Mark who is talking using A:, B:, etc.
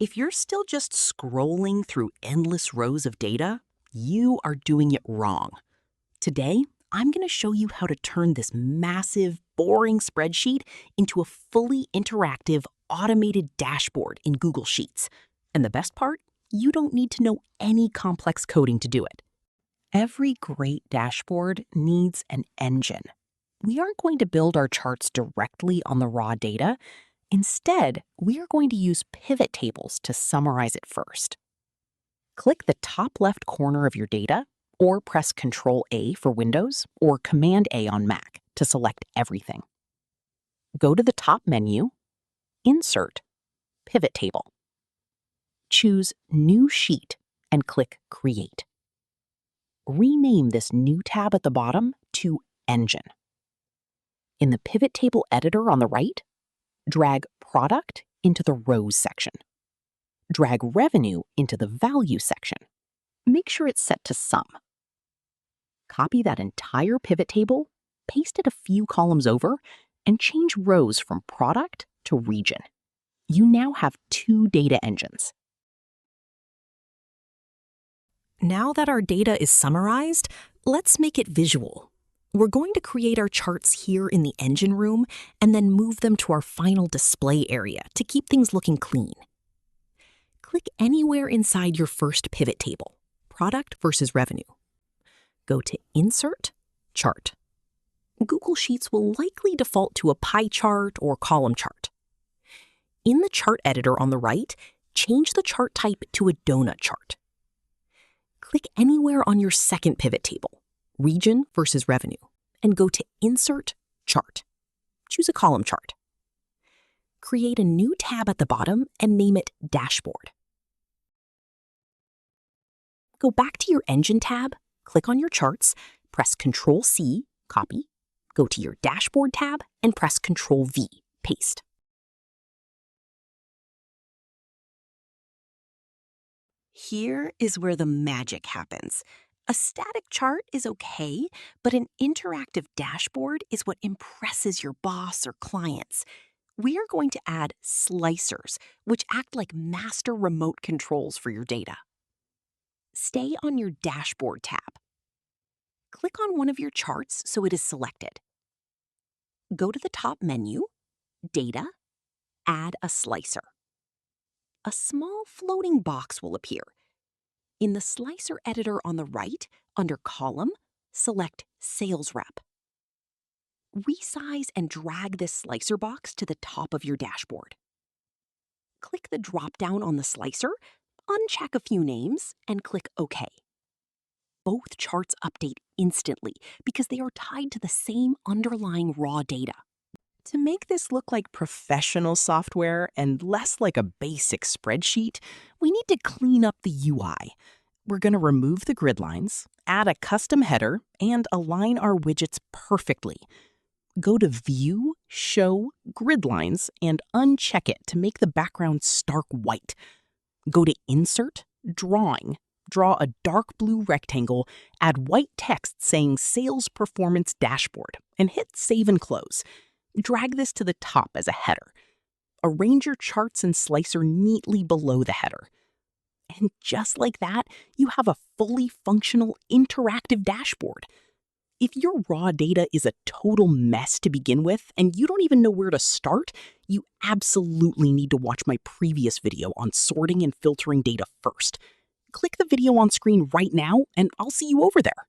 A: If you're still just scrolling through endless rows of data, you are doing it wrong. Today, I'm going to show you how to turn this massive, boring spreadsheet into a fully interactive, automated dashboard in Google Sheets. And the best part, you don't need to know any complex coding to do it. Every great dashboard needs an engine. We aren't going to build our charts directly on the raw data. Instead, we are going to use pivot tables to summarize it first. Click the top left corner of your data, or press Ctrl-A for Windows or Command-A on Mac to select everything. Go to the top menu, Insert, Pivot Table. Choose New Sheet and click Create. Rename this new tab at the bottom to Engine. In the Pivot Table editor on the right, drag Product into the Rows section. Drag Revenue into the Value section. Make sure it's set to Sum. Copy that entire pivot table, paste it a few columns over, and change rows from Product to Region. You now have two data engines. Now that our data is summarized, let's make it visual. We're going to create our charts here in the engine room and then move them to our final display area to keep things looking clean. Click anywhere inside your first pivot table, Product versus Revenue. Go to Insert, Chart. Google Sheets will likely default to a pie chart or column chart. In the chart editor on the right, change the chart type to a donut chart. Click anywhere on your second pivot table, Region versus Revenue, and go to Insert, Chart. Choose a column chart. Create a new tab at the bottom and name it Dashboard. Go back to your Engine tab, click on your charts, press Ctrl-C, copy, go to your Dashboard tab, and press Ctrl-V, paste. Here is where the magic happens. A static chart is okay, but an interactive dashboard is what impresses your boss or clients. We are going to add slicers, which act like master remote controls for your data. Stay on your Dashboard tab. Click on one of your charts so it is selected. Go to the top menu, Data, Add a Slicer. A small floating box will appear. In the slicer editor on the right, under Column, select Sales Rep. Resize and drag this slicer box to the top of your dashboard. Click the drop-down on the slicer, uncheck a few names, and click OK. Both charts update instantly because they are tied to the same underlying raw data. To make this look like professional software and less like a basic spreadsheet, we need to clean up the UI. We're going to remove the grid lines, add a custom header, and align our widgets perfectly. Go to View, Show, Grid Lines, and uncheck it to make the background stark white. Go to Insert, Drawing, draw a dark blue rectangle, add white text saying Sales Performance Dashboard, and hit Save and Close. Drag this to the top as a header. Arrange your charts and slicer neatly below the header. And just like that, you have a fully functional interactive dashboard. If your raw data is a total mess to begin with and you don't even know where to start, you absolutely need to watch my previous video on sorting and filtering data first. Click the video on screen right now and I'll see you over there.